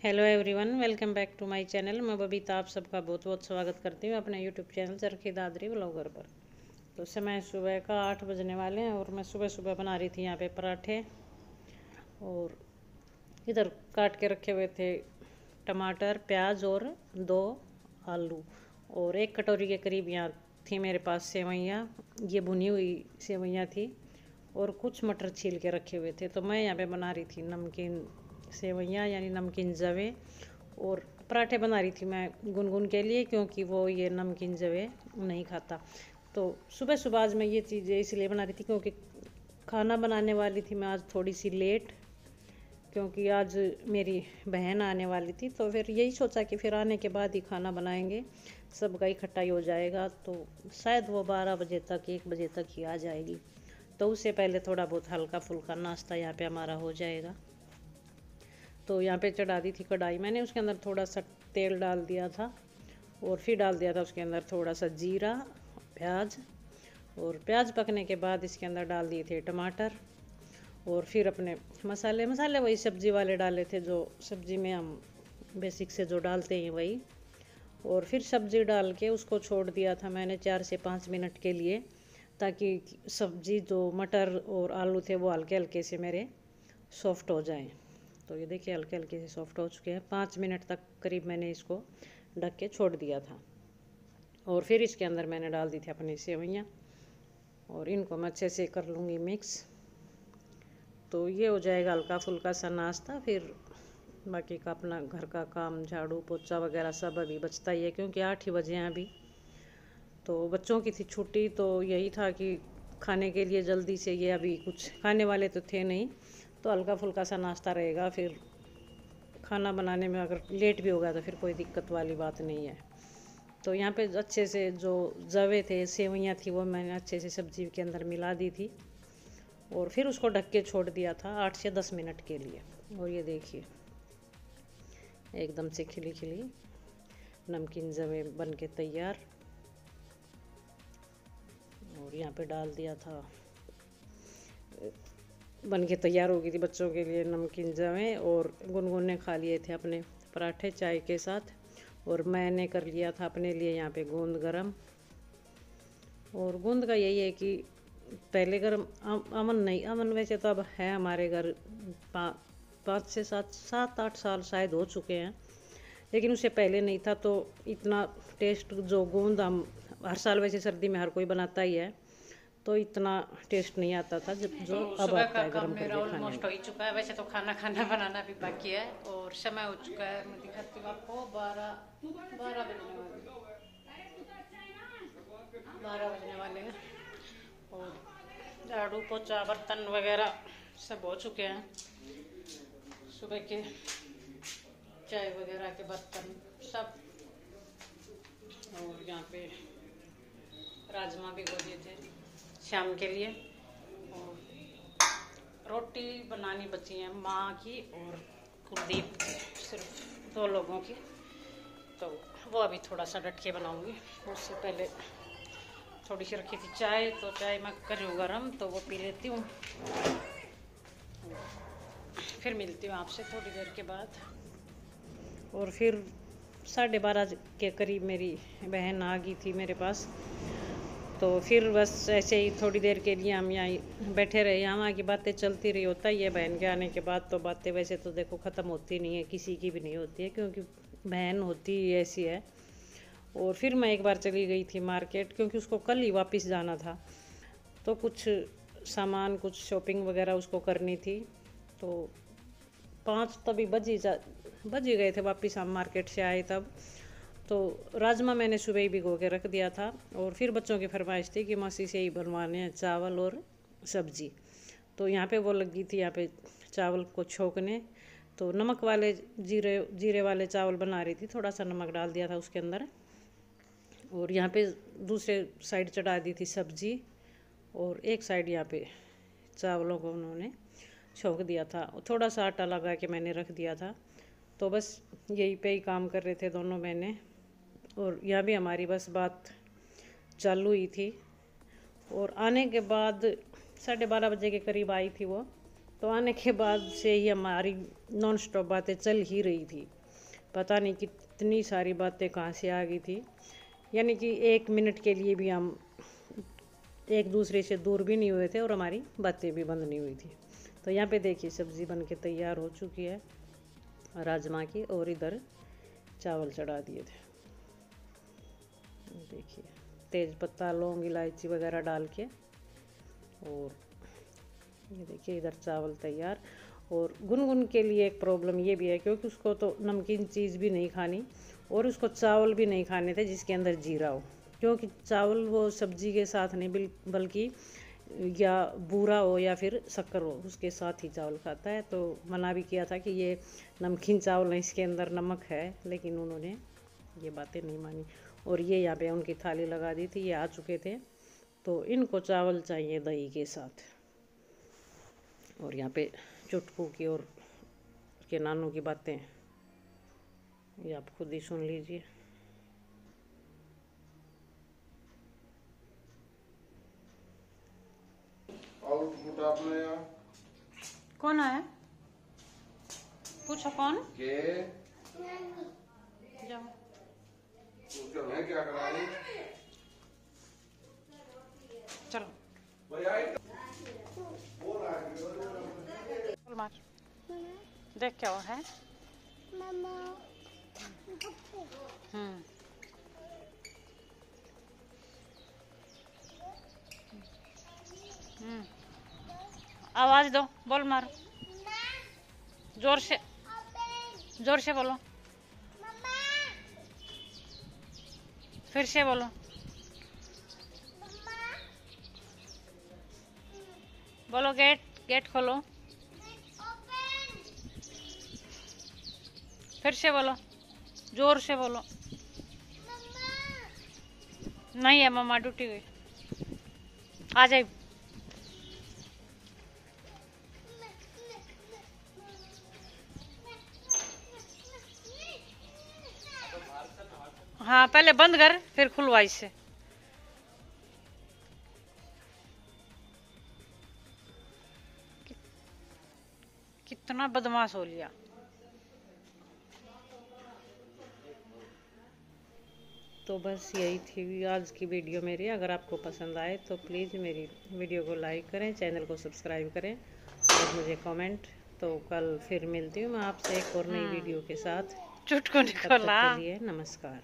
Hello everyone, welcome back to my channel. मैं बबीता आप सबका बहुत बहुत स्वागत करती हूँ अपने YouTube channel Charkhi Dadri blogger पर। तो समय सुबह का 8 बजने वाले हैं और मैं सुबह सुबह बना रही थी यहाँ पे पराठे। और इधर काट के रखे हुए थे टमाटर, प्याज और 2 आलू। और 1 कटोरी के करीब यहाँ थी मेरे पास सेवइयाँ, ये भुनी हुई सेवइयाँ थी। और कुछ मटर छील के रखे हुए थे। तो मैं यहाँ पे बना रही थी नमकीन सेवइयाँ यानी नमकीन जवे। और पराठे बना रही थी मैं गुनगुन के लिए, क्योंकि वो ये नमकीन जवे नहीं खाता। तो सुबह सुबह आज मैं ये चीज़ें इसलिए बना रही थी क्योंकि खाना बनाने वाली थी मैं आज थोड़ी सी लेट, क्योंकि आज मेरी बहन आने वाली थी। तो फिर यही सोचा कि फिर आने के बाद ही खाना बनाएंगे, सबका इकट्ठा ही हो जाएगा। तो शायद वो 12 बजे तक 1 बजे तक ही आ जाएगी। तो उससे पहले थोड़ा बहुत हल्का फुल्का नाश्ता यहाँ पे हमारा हो जाएगा। तो यहाँ पे चढ़ा दी थी कढ़ाई मैंने, उसके अंदर थोड़ा सा तेल डाल दिया था। और फिर डाल दिया था उसके अंदर थोड़ा सा जीरा, प्याज। और प्याज पकने के बाद इसके अंदर डाल दिए थे टमाटर। और फिर अपने मसाले मसाले वही सब्ज़ी वाले डाले थे, जो सब्ज़ी में हम बेसिक से जो डालते हैं वही। और फिर सब्ज़ी डाल के उसको छोड़ दिया था मैंने 4 से 5 मिनट के लिए, ताकि सब्ज़ी जो मटर और आलू थे वो हल्के हल्के से मेरे सॉफ्ट हो जाएं। तो ये देखिए हल्के हल्के से सॉफ्ट हो चुके हैं। 5 मिनट तक करीब मैंने इसको ढक के छोड़ दिया था। और फिर इसके अंदर मैंने डाल दी थी अपनी सेवइयाँ और इनको मैं अच्छे से कर लूँगी मिक्स। तो ये हो जाएगा हल्का फुल्का सा नाश्ता। फिर बाकी का अपना घर का काम, झाड़ू पोछा वगैरह सब अभी बचता ही है, क्योंकि 8 ही बजे हैं अभी। तो बच्चों की थी छुट्टी, तो यही था कि खाने के लिए जल्दी से, ये अभी कुछ खाने वाले तो थे नहीं, तो हल्का फुल्का सा नाश्ता रहेगा। फिर खाना बनाने में अगर लेट भी हो गया तो फिर कोई दिक्कत वाली बात नहीं है। तो यहाँ पे अच्छे से जो जवे थे, सेवइयाँ थी, वो मैंने अच्छे से सब्जी के अंदर मिला दी थी। और फिर उसको ढक के छोड़ दिया था 8 से 10 मिनट के लिए। और ये देखिए एकदम से खिली खिली नमकीन जवे बन के तैयार। और यहाँ पे डाल दिया था, बन के तैयार हो गई थी बच्चों के लिए नमकीन जवे। और गुनगुन ने खा लिए थे अपने पराठे चाय के साथ। और मैंने कर लिया था अपने लिए यहाँ पे गूंद गरम। और गूंद का यही है कि पहले गरम अमन नहीं, अमन वैसे तो अब है हमारे घर 5 से 7-8 साल शायद हो चुके हैं, लेकिन उससे पहले नहीं था। तो इतना टेस्ट जो गूंद हम हर साल वैसे सर्दी में हर कोई बनाता ही है, तो इतना टेस्ट नहीं आता था जब जो तो अब सुबह आता का है काम गर्म मेरा करके खाने में। ऑलमोस्ट हो ही चुका है। वैसे तो खाना खाना बनाना भी बाकी है और समय हो चुका है। मैं दिखाती हूँ आपको, 12 बजने वाले 12 बजने वाले हैं। और झाड़ू पोछा बर्तन वगैरह सब हो चुके हैं। सुबह के चाय वगैरह के बर्तन सब। और यहाँ पे राजमा भिगो दिए थे शाम के लिए। और रोटी बनानी बची है माँ की और कुलदीप की, सिर्फ 2 लोगों की। तो वो अभी थोड़ा सा डट के बनाऊंगी। उससे पहले थोड़ी सी रखी थी चाय, तो चाय मैं कर रही हूँ गर्म, तो वो पी लेती हूँ। फिर मिलती हूँ आपसे थोड़ी देर के बाद। और फिर 12:30 के करीब मेरी बहन आ गई थी मेरे पास। तो फिर बस ऐसे ही थोड़ी देर के लिए हम यहाँ बैठे रहे, यहाँ की बातें चलती रही। होता ही है बहन के आने के बाद तो बातें वैसे तो देखो ख़त्म होती नहीं है, किसी की भी नहीं होती है, क्योंकि बहन होती ही ऐसी है। और फिर मैं एक बार चली गई थी मार्केट, क्योंकि उसको कल ही वापस जाना था। तो कुछ सामान, कुछ शॉपिंग वगैरह उसको करनी थी। तो 5 तभी बज ही गए थे वापस हम मार्केट से आए तब। तो राजमा मैंने सुबह ही भिगो के रख दिया था। और फिर बच्चों की फरमाइश थी कि मौसी से ही बनवाने हैं चावल और सब्जी। तो यहाँ पे वो लगी थी यहाँ पे चावल को छोंकने। तो नमक वाले जीरे वाले चावल बना रही थी, थोड़ा सा नमक डाल दिया था उसके अंदर। और यहाँ पे दूसरे साइड चढ़ा दी थी सब्जी। और एक साइड यहाँ पे चावलों को उन्होंने छोंक दिया था। थोड़ा सा आटा लगा के मैंने रख दिया था। तो बस यही पे ही काम कर रहे थे दोनों बहनें। और यहाँ भी हमारी बस बात चालू ही थी। और आने के बाद 12:30 बजे के करीब आई थी वो। तो आने के बाद से ही हमारी नॉन स्टॉप बातें चल ही रही थी। पता नहीं कितनी सारी बातें कहाँ से आ गई थी, यानी कि 1 मिनट के लिए भी हम एक दूसरे से दूर भी नहीं हुए थे और हमारी बातें भी बंद नहीं हुई थी। तो यहाँ पे देखिए सब्ज़ी बन के तैयार हो चुकी है राजमा की, और इधर चावल चढ़ा दिए थे। देखिए तेज पत्ता, लौंग, इलायची वगैरह डाल के, और ये देखिए इधर चावल तैयार। और गुनगुन के लिए एक प्रॉब्लम ये भी है, क्योंकि उसको तो नमकीन चीज़ भी नहीं खानी और उसको चावल भी नहीं खाने थे जिसके अंदर जीरा हो, क्योंकि चावल वो सब्जी के साथ नहीं बल्कि या बूरा हो या फिर शक्कर हो उसके साथ ही चावल खाता है। तो मना भी किया था कि ये नमकीन चावल नहीं, इसके अंदर नमक है, लेकिन उन्होंने ये बातें नहीं मानी। और ये यहाँ पे उनकी थाली लगा दी थी, ये आ चुके थे, तो इनको चावल चाहिए दही के साथ। और यहाँ पे चुटकू की और के नानू की बातें ये आप खुद ही सुन लीजिए। कौन आया? पूछो कौन? जाओ। चलो मार देख क्या हुआ है। आवाज दो, बोल मारो, जोर से बोलो, फिर से बोलो, बोलो गेट खोलो, फिर से बोलो, जोर से बोलो। नहीं है मम्मा, ड्यूटी गई, आ जाए। हाँ पहले बंद कर फिर खुलवा इससे। कितना बदमाश हो लिया। तो बस यही थी आज की वीडियो मेरी। अगर आपको पसंद आए तो प्लीज़ मेरी वीडियो को लाइक करें, चैनल को सब्सक्राइब करें और मुझे कमेंट। तो कल फिर मिलती हूँ मैं आपसे एक और नई वीडियो के साथ। चुटकुले के लिए नमस्कार।